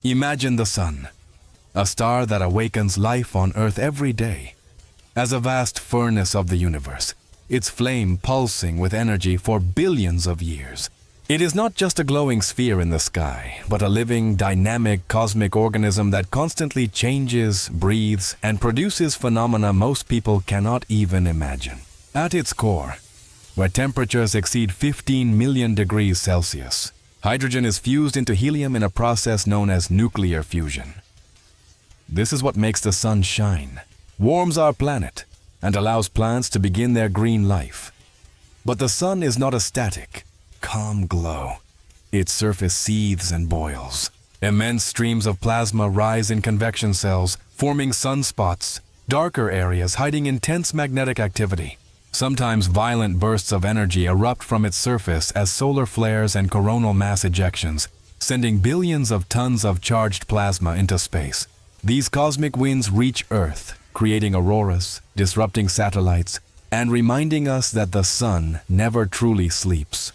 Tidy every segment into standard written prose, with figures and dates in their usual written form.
Imagine the sun, a star that awakens life on Earth every day. As a vast furnace of the universe, its flame pulsing with energy for billions of years. It is not just a glowing sphere in the sky, but a living, dynamic cosmic organism that constantly changes, breathes, and produces phenomena most people cannot even imagine. At its core, where temperatures exceed 15 million degrees Celsius, hydrogen is fused into helium in a process known as nuclear fusion. This is what makes the sun shine, warms our planet, and allows plants to begin their green life. But the sun is not a static, calm glow. Its surface seethes and boils. Immense streams of plasma rise in convection cells, forming sunspots, darker areas hiding intense magnetic activity. Sometimes violent bursts of energy erupt from its surface as solar flares and coronal mass ejections, sending billions of tons of charged plasma into space. These cosmic winds reach Earth, creating auroras, disrupting satellites, and reminding us that the sun never truly sleeps.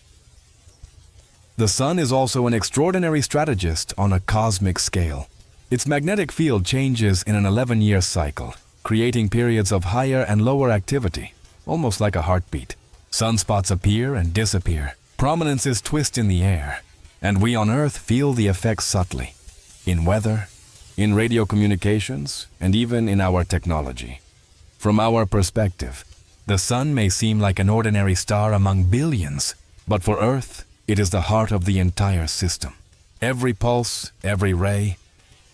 The sun is also an extraordinary strategist on a cosmic scale. Its magnetic field changes in an 11-year cycle, creating periods of higher and lower activity, almost like a heartbeat. Sunspots appear and disappear, prominences twist in the air, and we on Earth feel the effects subtly, in weather, in radio communications, and even in our technology. From our perspective, the sun may seem like an ordinary star among billions, but for Earth, it is the heart of the entire system. Every pulse, every ray,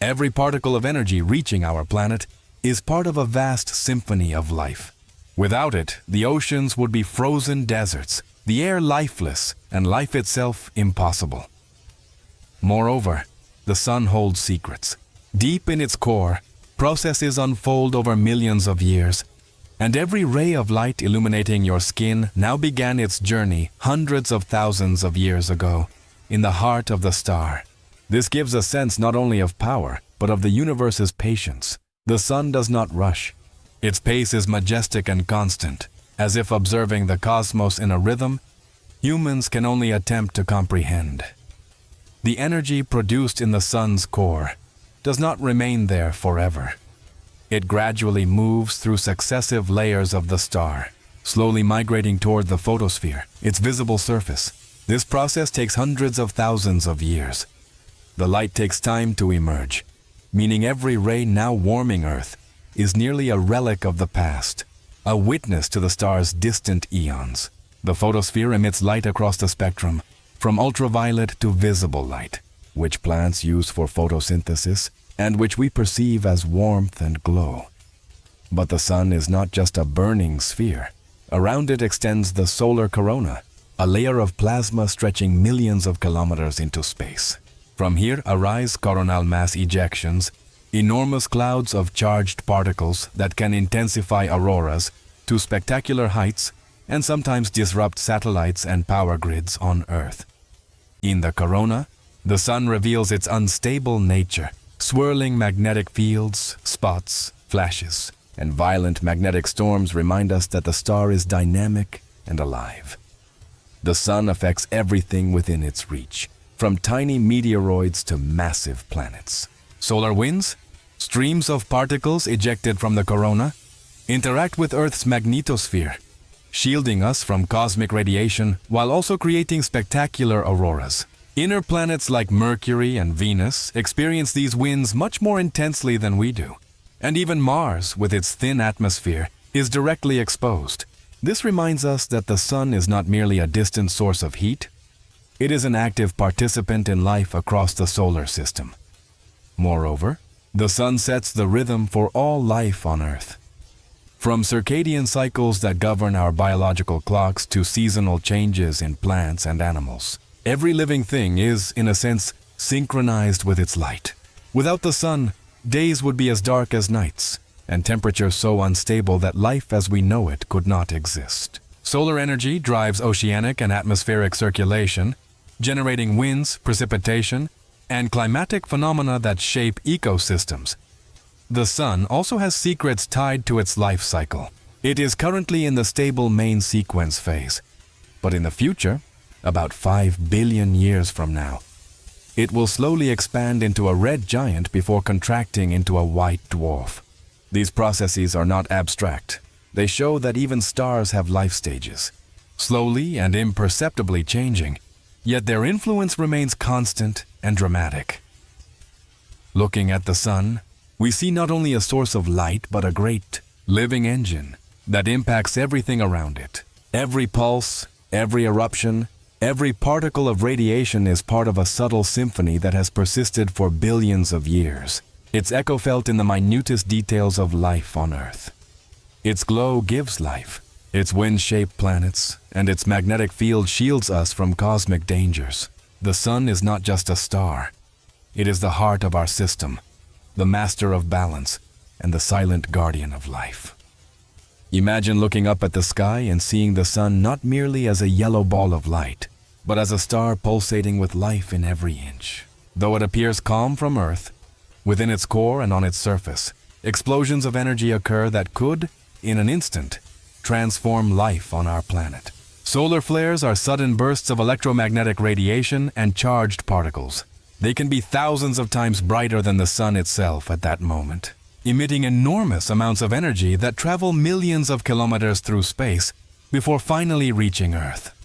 every particle of energy reaching our planet is part of a vast symphony of life. Without it, the oceans would be frozen deserts, the air lifeless, and life itself impossible. Moreover, the sun holds secrets. Deep in its core, processes unfold over millions of years, and every ray of light illuminating your skin now began its journey hundreds of thousands of years ago, in the heart of the star. This gives a sense not only of power, but of the universe's patience. The sun does not rush. Its pace is majestic and constant, as if observing the cosmos in a rhythm humans can only attempt to comprehend. The energy produced in the sun's core does not remain there forever. It gradually moves through successive layers of the star, slowly migrating toward the photosphere, its visible surface. This process takes hundreds of thousands of years. The light takes time to emerge, meaning every ray now warming Earth is nearly a relic of the past, a witness to the star's distant eons. The photosphere emits light across the spectrum, from ultraviolet to visible light, which plants use for photosynthesis and which we perceive as warmth and glow. But the sun is not just a burning sphere. Around it extends the solar corona, a layer of plasma stretching millions of kilometers into space. From here arise coronal mass ejections, enormous clouds of charged particles that can intensify auroras to spectacular heights and sometimes disrupt satellites and power grids on Earth. In the corona, the sun reveals its unstable nature. Swirling magnetic fields, spots, flashes, and violent magnetic storms remind us that the star is dynamic and alive. The sun affects everything within its reach, from tiny meteoroids to massive planets. Solar winds, streams of particles ejected from the corona, interact with Earth's magnetosphere, shielding us from cosmic radiation while also creating spectacular auroras. Inner planets like Mercury and Venus experience these winds much more intensely than we do. And even Mars, with its thin atmosphere, is directly exposed. This reminds us that the sun is not merely a distant source of heat. It is an active participant in life across the solar system. Moreover, the sun sets the rhythm for all life on Earth. From circadian cycles that govern our biological clocks to seasonal changes in plants and animals, every living thing is, in a sense, synchronized with its light. Without the sun, days would be as dark as nights, and temperatures so unstable that life as we know it could not exist. Solar energy drives oceanic and atmospheric circulation, generating winds, precipitation, and climatic phenomena that shape ecosystems. The sun also has secrets tied to its life cycle. It is currently in the stable main sequence phase, but in the future, about 5 billion years from now, it will slowly expand into a red giant before contracting into a white dwarf. These processes are not abstract. They show that even stars have life stages, slowly and imperceptibly changing, yet their influence remains constant and dramatic. Looking at the sun, we see not only a source of light but a great, living engine that impacts everything around it. Every pulse, every eruption, every particle of radiation is part of a subtle symphony that has persisted for billions of years. Its echo felt in the minutest details of life on Earth. Its glow gives life. Its wind-shaped planets and its magnetic field shields us from cosmic dangers. The sun is not just a star. It is the heart of our system, the master of balance, and the silent guardian of life. Imagine looking up at the sky and seeing the sun not merely as a yellow ball of light, but as a star pulsating with life in every inch. Though it appears calm from Earth, within its core and on its surface, explosions of energy occur that could, in an instant, transform life on our planet. Solar flares are sudden bursts of electromagnetic radiation and charged particles. They can be thousands of times brighter than the sun itself at that moment, emitting enormous amounts of energy that travel millions of kilometers through space before finally reaching Earth.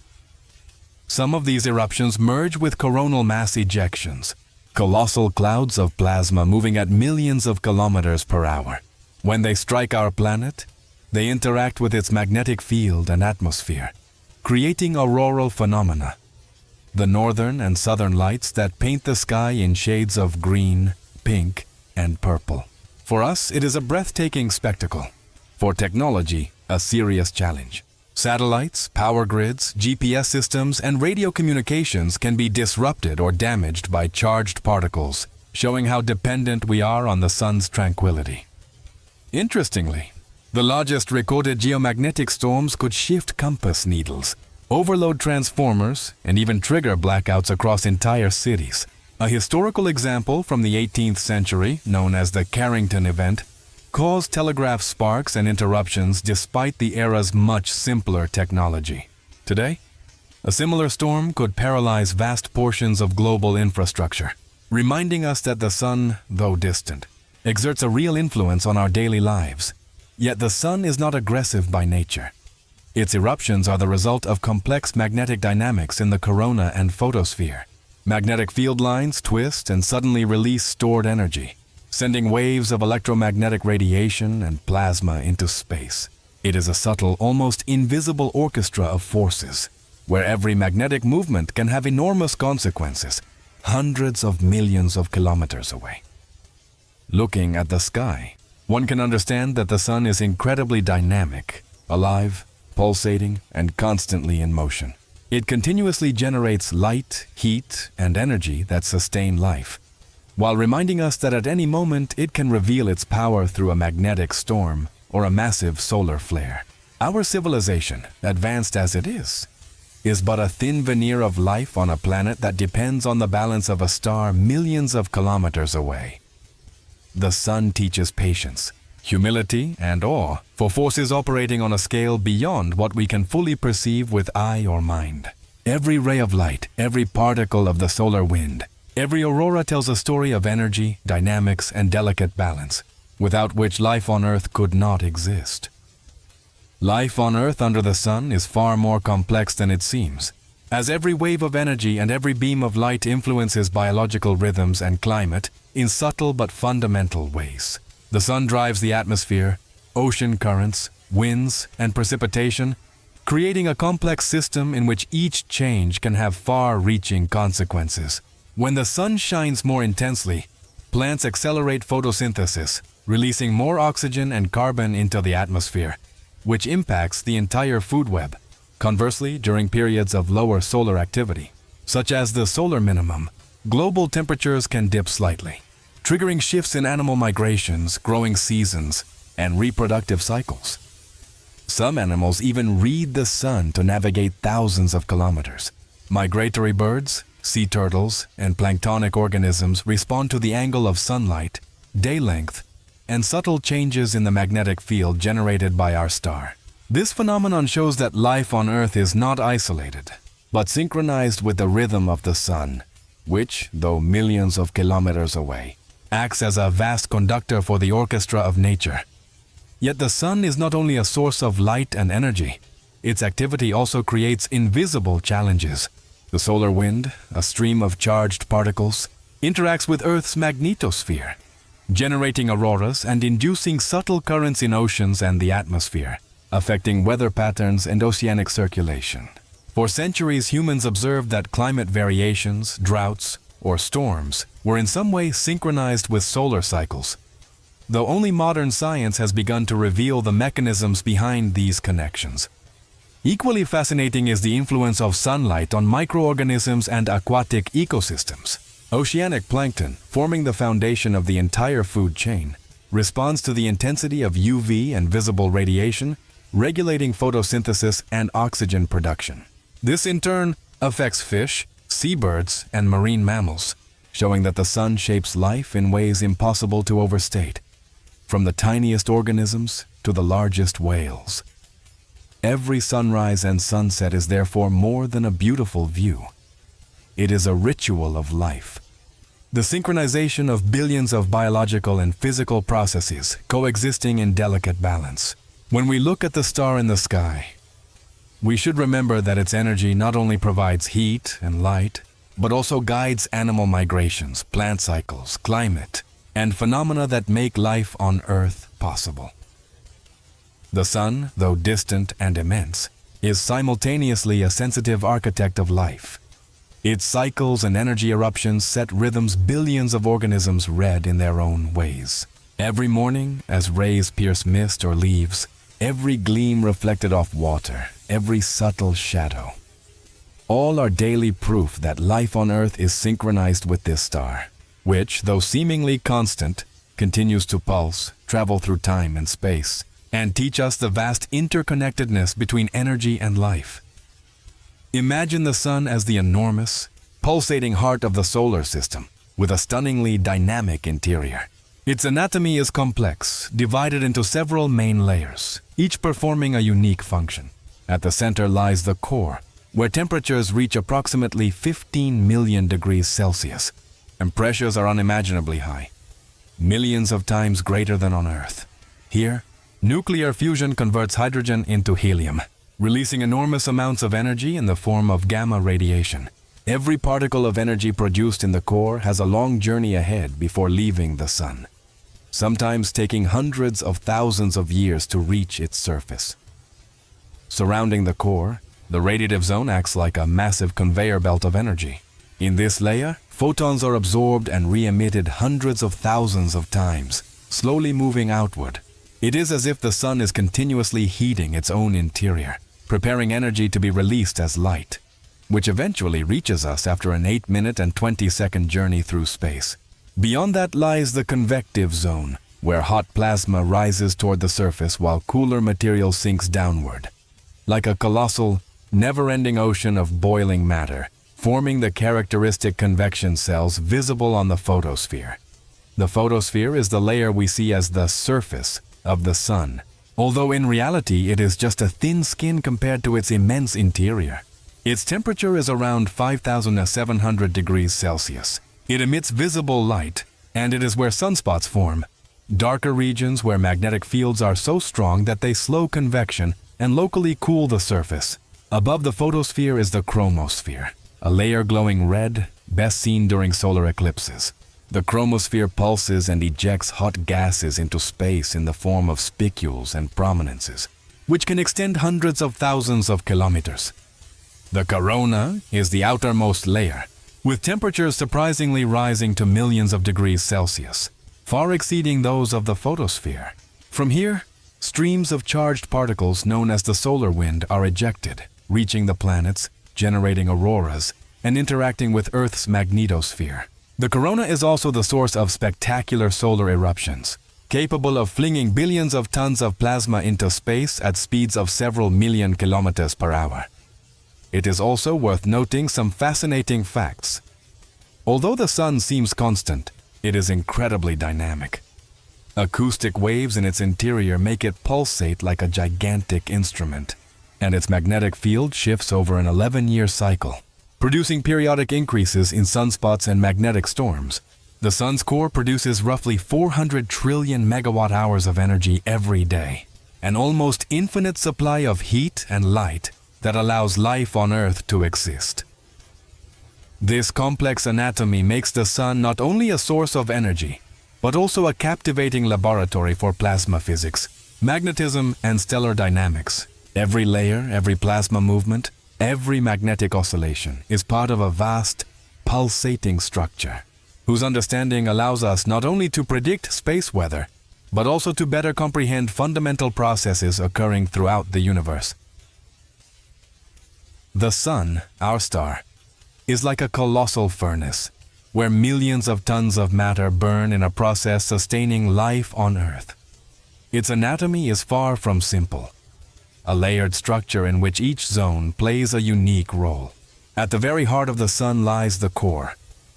Some of these eruptions merge with coronal mass ejections, colossal clouds of plasma moving at millions of kilometers per hour. When they strike our planet, they interact with its magnetic field and atmosphere, creating auroral phenomena, the northern and southern lights that paint the sky in shades of green, pink, and purple. For us, it is a breathtaking spectacle. For technology, a serious challenge. Satellites, power grids, GPS systems, and radio communications can be disrupted or damaged by charged particles, showing how dependent we are on the sun's tranquility. Interestingly, the largest recorded geomagnetic storms could shift compass needles, overload transformers, and even trigger blackouts across entire cities. A historical example from the 18th century, known as the Carrington event, caused telegraph sparks and interruptions despite the era's much simpler technology. Today, a similar storm could paralyze vast portions of global infrastructure, reminding us that the sun, though distant, exerts a real influence on our daily lives. Yet the sun is not aggressive by nature. Its eruptions are the result of complex magnetic dynamics in the corona and photosphere. Magnetic field lines twist and suddenly release stored energy, sending waves of electromagnetic radiation and plasma into space. It is a subtle, almost invisible orchestra of forces, where every magnetic movement can have enormous consequences, hundreds of millions of kilometers away. Looking at the sky, one can understand that the sun is incredibly dynamic, alive, pulsating, and constantly in motion. It continuously generates light, heat, and energy that sustain life, while reminding us that at any moment it can reveal its power through a magnetic storm or a massive solar flare. Our civilization, advanced as it is but a thin veneer of life on a planet that depends on the balance of a star millions of kilometers away. The sun teaches patience, humility, and awe for forces operating on a scale beyond what we can fully perceive with eye or mind. Every ray of light, every particle of the solar wind, every aurora tells a story of energy, dynamics, and delicate balance, without which life on Earth could not exist. Life on Earth under the sun is far more complex than it seems, as every wave of energy and every beam of light influences biological rhythms and climate in subtle but fundamental ways. The sun drives the atmosphere, ocean currents, winds, and precipitation, creating a complex system in which each change can have far-reaching consequences. When the sun shines more intensely, plants accelerate photosynthesis, releasing more oxygen and carbon into the atmosphere, which impacts the entire food web. Conversely, during periods of lower solar activity, such as the solar minimum, global temperatures can dip slightly, triggering shifts in animal migrations, growing seasons, and reproductive cycles. Some animals even read the sun to navigate thousands of kilometers. Migratory birds, sea turtles, and planktonic organisms respond to the angle of sunlight, day length, and subtle changes in the magnetic field generated by our star. This phenomenon shows that life on Earth is not isolated, but synchronized with the rhythm of the sun. which, though millions of kilometers away, acts as a vast conductor for the orchestra of nature. Yet the sun is not only a source of light and energy, its activity also creates invisible challenges. The solar wind, a stream of charged particles, interacts with Earth's magnetosphere, generating auroras and inducing subtle currents in oceans and the atmosphere, affecting weather patterns and oceanic circulation. For centuries, humans observed that climate variations, droughts, or storms were in some way synchronized with solar cycles, though only modern science has begun to reveal the mechanisms behind these connections. Equally fascinating is the influence of sunlight on microorganisms and aquatic ecosystems. Oceanic plankton, forming the foundation of the entire food chain, responds to the intensity of UV and visible radiation, regulating photosynthesis and oxygen production. This in turn affects fish, seabirds, and marine mammals, showing that the sun shapes life in ways impossible to overstate, from the tiniest organisms to the largest whales. Every sunrise and sunset is therefore more than a beautiful view. It is a ritual of life. The synchronization of billions of biological and physical processes coexisting in delicate balance. When we look at the star in the sky, we should remember that its energy not only provides heat and light, but also guides animal migrations, plant cycles, climate, and phenomena that make life on Earth possible. The sun, though distant and immense, is simultaneously a sensitive architect of life. Its cycles and energy eruptions set rhythms billions of organisms read in their own ways. Every morning, as rays pierce mist or leaves, every gleam reflected off water, every subtle shadow, all are daily proof that life on Earth is synchronized with this star, which, though seemingly constant, continues to pulse, travel through time and space, and teach us the vast interconnectedness between energy and life. Imagine the sun as the enormous, pulsating heart of the solar system, with a stunningly dynamic interior. Its anatomy is complex, divided into several main layers, each performing a unique function. At the center lies the core, where temperatures reach approximately 15 million degrees Celsius, and pressures are unimaginably high, millions of times greater than on Earth. Here, nuclear fusion converts hydrogen into helium, releasing enormous amounts of energy in the form of gamma radiation. Every particle of energy produced in the core has a long journey ahead before leaving the sun, sometimes taking hundreds of thousands of years to reach its surface. Surrounding the core, the radiative zone acts like a massive conveyor belt of energy. In this layer, photons are absorbed and re-emitted hundreds of thousands of times, slowly moving outward. It is as if the sun is continuously heating its own interior, preparing energy to be released as light, which eventually reaches us after an 8-minute and 20-second journey through space. Beyond that lies the convective zone, where hot plasma rises toward the surface while cooler material sinks downward, like a colossal, never-ending ocean of boiling matter, forming the characteristic convection cells visible on the photosphere. The photosphere is the layer we see as the surface of the sun, although in reality it is just a thin skin compared to its immense interior. Its temperature is around 5,700 degrees Celsius. It emits visible light, and it is where sunspots form, darker regions where magnetic fields are so strong that they slow convection and locally cool the surface. Above the photosphere is the chromosphere, a layer glowing red, best seen during solar eclipses. The chromosphere pulses and ejects hot gases into space in the form of spicules and prominences, which can extend hundreds of thousands of kilometers. The corona is the outermost layer, with temperatures surprisingly rising to millions of degrees Celsius, far exceeding those of the photosphere. From here, streams of charged particles known as the solar wind are ejected, reaching the planets, generating auroras, and interacting with Earth's magnetosphere. The corona is also the source of spectacular solar eruptions, capable of flinging billions of tons of plasma into space at speeds of several million kilometers per hour. It is also worth noting some fascinating facts. Although the sun seems constant, it is incredibly dynamic. Acoustic waves in its interior make it pulsate like a gigantic instrument, and its magnetic field shifts over an 11-year cycle. producing periodic increases in sunspots and magnetic storms. The sun's core produces roughly 400 trillion megawatt hours of energy every day, an almost infinite supply of heat and light that allows life on Earth to exist. This complex anatomy makes the sun not only a source of energy, but also a captivating laboratory for plasma physics, magnetism, and stellar dynamics. Every layer, every plasma movement, every magnetic oscillation is part of a vast, pulsating structure, whose understanding allows us not only to predict space weather, but also to better comprehend fundamental processes occurring throughout the universe. The sun, our star, is like a colossal furnace, where millions of tons of matter burn in a process sustaining life on Earth. Its anatomy is far from simple, a layered structure in which each zone plays a unique role. At the very heart of the sun lies the core,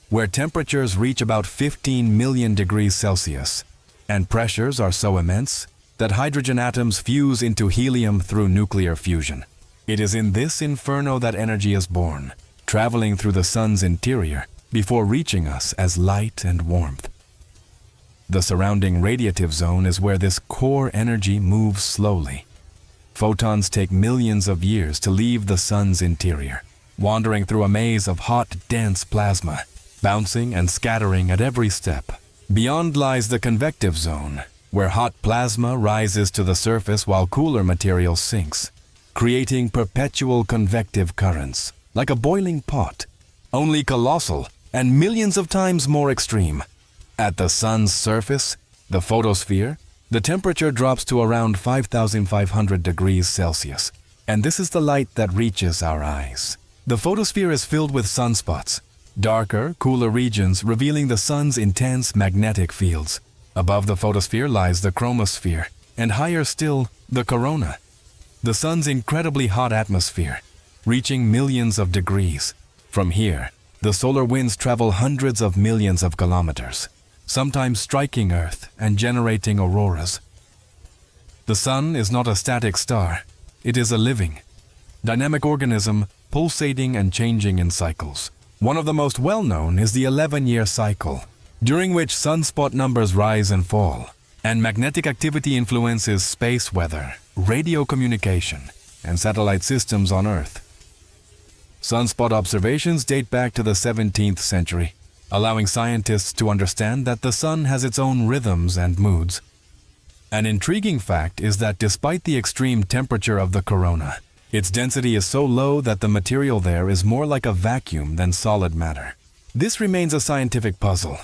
where temperatures reach about 15 million degrees Celsius, and pressures are so immense that hydrogen atoms fuse into helium through nuclear fusion. It is in this inferno that energy is born, traveling through the sun's interior before reaching us as light and warmth. The surrounding radiative zone is where this core energy moves slowly. Photons take millions of years to leave the sun's interior, wandering through a maze of hot, dense plasma, bouncing and scattering at every step. Beyond lies the convective zone, where hot plasma rises to the surface while cooler material sinks, creating perpetual convective currents, like a boiling pot, only colossal and millions of times more extreme. At the sun's surface, the photosphere, the temperature drops to around 5,500 degrees Celsius, and this is the light that reaches our eyes. The photosphere is filled with sunspots, darker, cooler regions revealing the sun's intense magnetic fields. Above the photosphere lies the chromosphere, and higher still, the corona, the sun's incredibly hot atmosphere, reaching millions of degrees. From here, the solar winds travel hundreds of millions of kilometers, sometimes striking Earth and generating auroras. The sun is not a static star. It is a living, dynamic organism pulsating and changing in cycles. One of the most well-known is the 11-year cycle, during which sunspot numbers rise and fall, and magnetic activity influences space weather, radio communication, and satellite systems on Earth. Sunspot observations date back to the 17th century, allowing scientists to understand that the sun has its own rhythms and moods. An intriguing fact is that despite the extreme temperature of the corona, its density is so low that the material there is more like a vacuum than solid matter. This remains a scientific puzzle.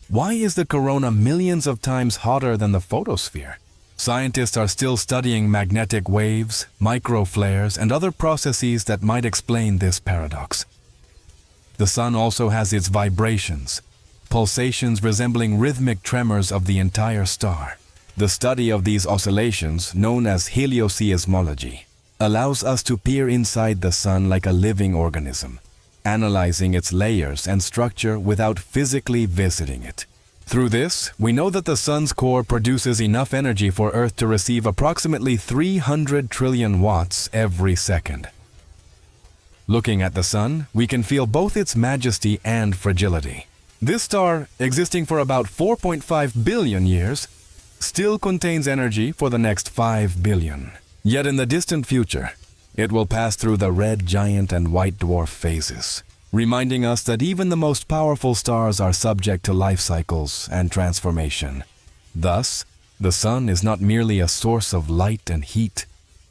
Why is the corona millions of times hotter than the photosphere? Scientists are still studying magnetic waves, microflares, and other processes that might explain this paradox. The sun also has its vibrations, pulsations resembling rhythmic tremors of the entire star. The study of these oscillations, known as helioseismology, allows us to peer inside the sun like a living organism, analyzing its layers and structure without physically visiting it. Through this, we know that the sun's core produces enough energy for Earth to receive approximately 300 trillion watts every second. Looking at the sun, we can feel both its majesty and fragility. This star, existing for about 4.5 billion years, still contains energy for the next 5 billion. Yet in the distant future, it will pass through the red giant and white dwarf phases, reminding us that even the most powerful stars are subject to life cycles and transformation. Thus, the sun is not merely a source of light and heat.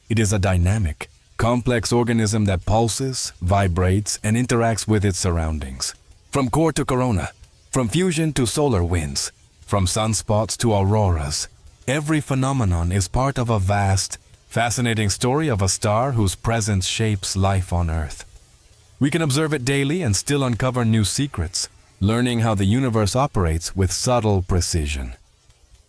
It is a dynamic, complex organism that pulses, vibrates, and interacts with its surroundings. From core to corona, from fusion to solar winds, from sunspots to auroras, every phenomenon is part of a vast, fascinating story of a star whose presence shapes life on Earth. We can observe it daily and still uncover new secrets, learning how the universe operates with subtle precision.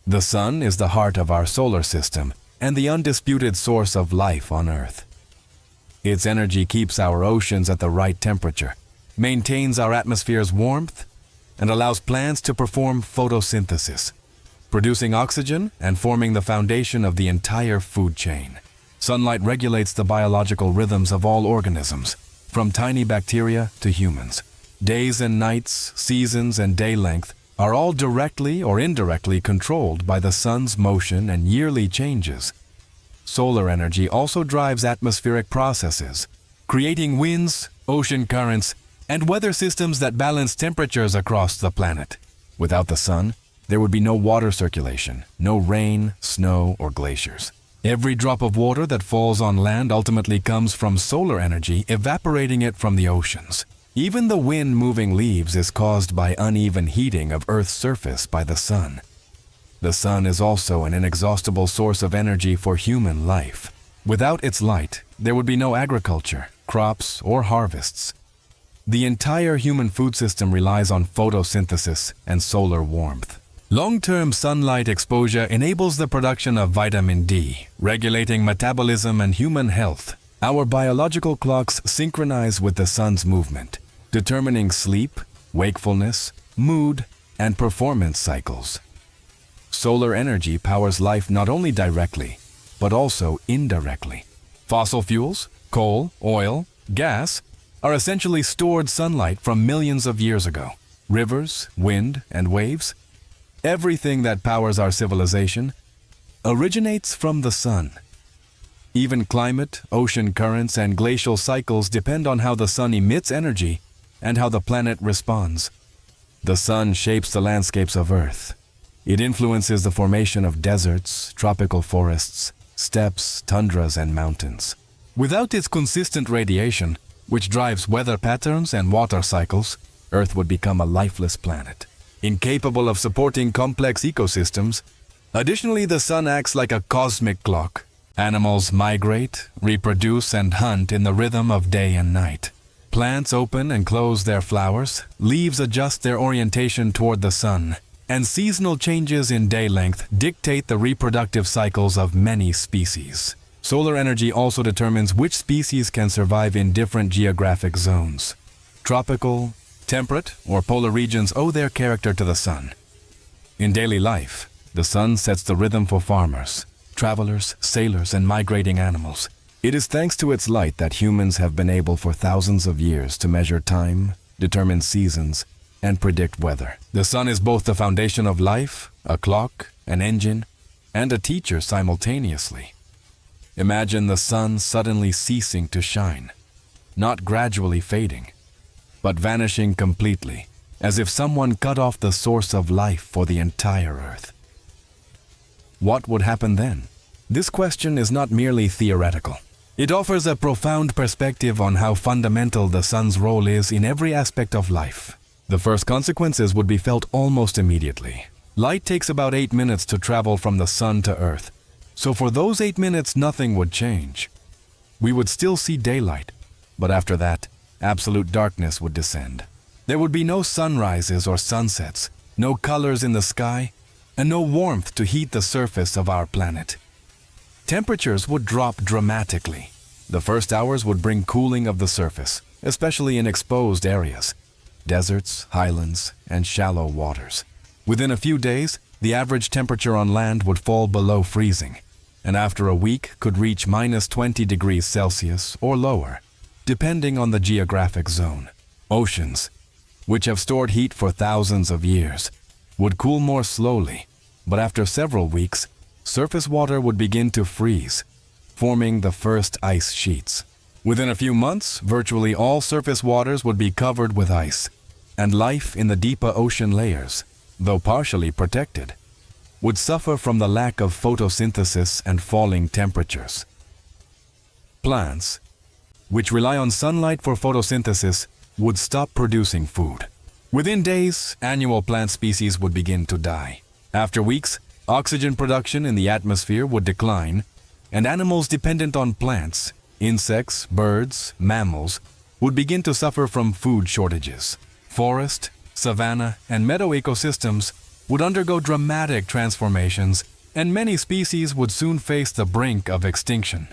The sun is the heart of our solar system and the undisputed source of life on Earth. Its energy keeps our oceans at the right temperature, maintains our atmosphere's warmth, and allows plants to perform photosynthesis, producing oxygen and forming the foundation of the entire food chain. Sunlight regulates the biological rhythms of all organisms, from tiny bacteria to humans. Days and nights, seasons and day length are all directly or indirectly controlled by the sun's motion and yearly changes. Solar energy also drives atmospheric processes, creating winds, ocean currents, and weather systems that balance temperatures across the planet. Without the sun, there would be no water circulation, no rain, snow, or glaciers. Every drop of water that falls on land ultimately comes from solar energy evaporating it from the oceans. Even the wind moving leaves is caused by uneven heating of Earth's surface by the sun. The sun is also an inexhaustible source of energy for human life. Without its light, there would be no agriculture, crops, or harvests. The entire human food system relies on photosynthesis and solar warmth. Long-term sunlight exposure enables the production of vitamin D, regulating metabolism and human health. Our biological clocks synchronize with the sun's movement, determining sleep, wakefulness, mood, and performance cycles. Solar energy powers life not only directly, but also indirectly. Fossil fuels, coal, oil, gas, are essentially stored sunlight from millions of years ago. Rivers, wind, and waves, everything that powers our civilization, originates from the sun. Even climate, ocean currents, and glacial cycles depend on how the sun emits energy and how the planet responds. The sun shapes the landscapes of Earth. It influences the formation of deserts, tropical forests, steppes, tundras, and mountains. Without its consistent radiation, which drives weather patterns and water cycles, Earth would become a lifeless planet, incapable of supporting complex ecosystems. Additionally, the sun acts like a cosmic clock. Animals migrate, reproduce, and hunt in the rhythm of day and night. Plants open and close their flowers, leaves adjust their orientation toward the sun, and seasonal changes in day length dictate the reproductive cycles of many species. Solar energy also determines which species can survive in different geographic zones. Tropical, temperate, or polar regions owe their character to the sun. In daily life, the sun sets the rhythm for farmers, travelers, sailors, and migrating animals. It is thanks to its light that humans have been able for thousands of years to measure time, determine seasons, and predict weather. The sun is both the foundation of life, a clock, an engine, and a teacher simultaneously. Imagine the sun suddenly ceasing to shine, not gradually fading, but vanishing completely, as if someone cut off the source of life for the entire Earth. What would happen then? This question is not merely theoretical. It offers a profound perspective on how fundamental the sun's role is in every aspect of life. The first consequences would be felt almost immediately. Light takes about 8 minutes to travel from the sun to Earth, so for those 8 minutes nothing would change. We would still see daylight, but after that, absolute darkness would descend. There would be no sunrises or sunsets, no colors in the sky, and no warmth to heat the surface of our planet. Temperatures would drop dramatically. The first hours would bring cooling of the surface, especially in exposed areas, deserts, highlands, and shallow waters. Within a few days, the average temperature on land would fall below freezing, and after a week could reach -20 degrees Celsius or lower, depending on the geographic zone. Oceans, which have stored heat for thousands of years, would cool more slowly, but after several weeks, surface water would begin to freeze, forming the first ice sheets. Within a few months, virtually all surface waters would be covered with ice, and life in the deeper ocean layers, though partially protected, would suffer from the lack of photosynthesis and falling temperatures. Plants, which rely on sunlight for photosynthesis, would stop producing food. Within days, annual plant species would begin to die. After weeks, oxygen production in the atmosphere would decline, and animals dependent on plants, insects, birds, mammals, would begin to suffer from food shortages. Forest, savanna, and meadow ecosystems would undergo dramatic transformations, and many species would soon face the brink of extinction.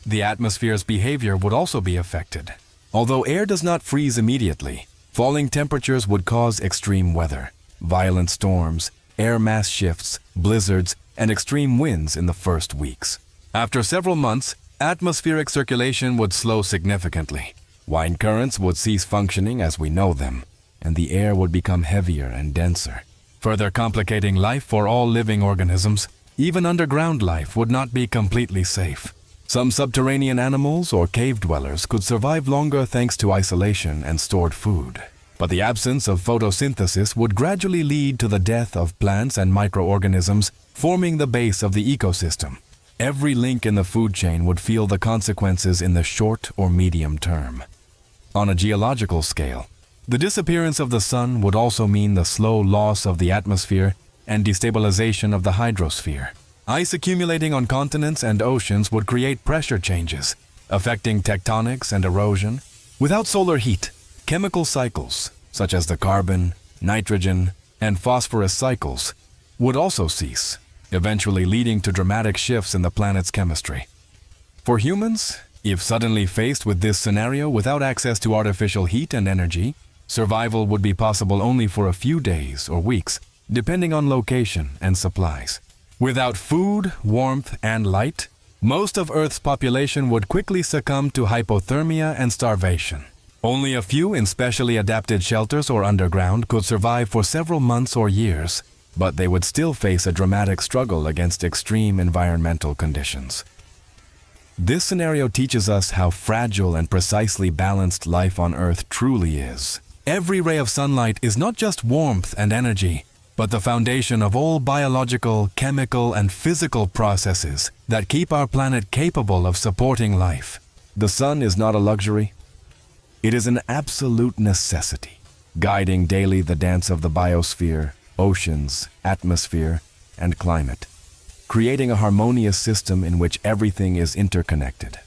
The atmosphere's behavior would also be affected. Although air does not freeze immediately, falling temperatures would cause extreme weather, violent storms, air mass shifts, blizzards, and extreme winds in the first weeks. After several months, atmospheric circulation would slow significantly. Wine currents would cease functioning as we know them, and the air would become heavier and denser, further complicating life for all living organisms. Even underground life would not be completely safe. Some subterranean animals or cave dwellers could survive longer thanks to isolation and stored food. But the absence of photosynthesis would gradually lead to the death of plants and microorganisms, forming the base of the ecosystem. Every link in the food chain would feel the consequences in the short or medium term. On a geological scale, the disappearance of the sun would also mean the slow loss of the atmosphere and destabilization of the hydrosphere. Ice accumulating on continents and oceans would create pressure changes, affecting tectonics and erosion. Without solar heat, chemical cycles, such as the carbon, nitrogen, and phosphorus cycles, would also cease, eventually leading to dramatic shifts in the planet's chemistry. For humans, if suddenly faced with this scenario without access to artificial heat and energy, survival would be possible only for a few days or weeks, depending on location and supplies. Without food, warmth, and light, most of Earth's population would quickly succumb to hypothermia and starvation. Only a few in specially adapted shelters or underground could survive for several months or years, but they would still face a dramatic struggle against extreme environmental conditions. This scenario teaches us how fragile and precisely balanced life on Earth truly is. Every ray of sunlight is not just warmth and energy, but the foundation of all biological, chemical, and physical processes that keep our planet capable of supporting life. The sun is not a luxury. It is an absolute necessity, guiding daily the dance of the biosphere, oceans, atmosphere, and climate, creating a harmonious system in which everything is interconnected.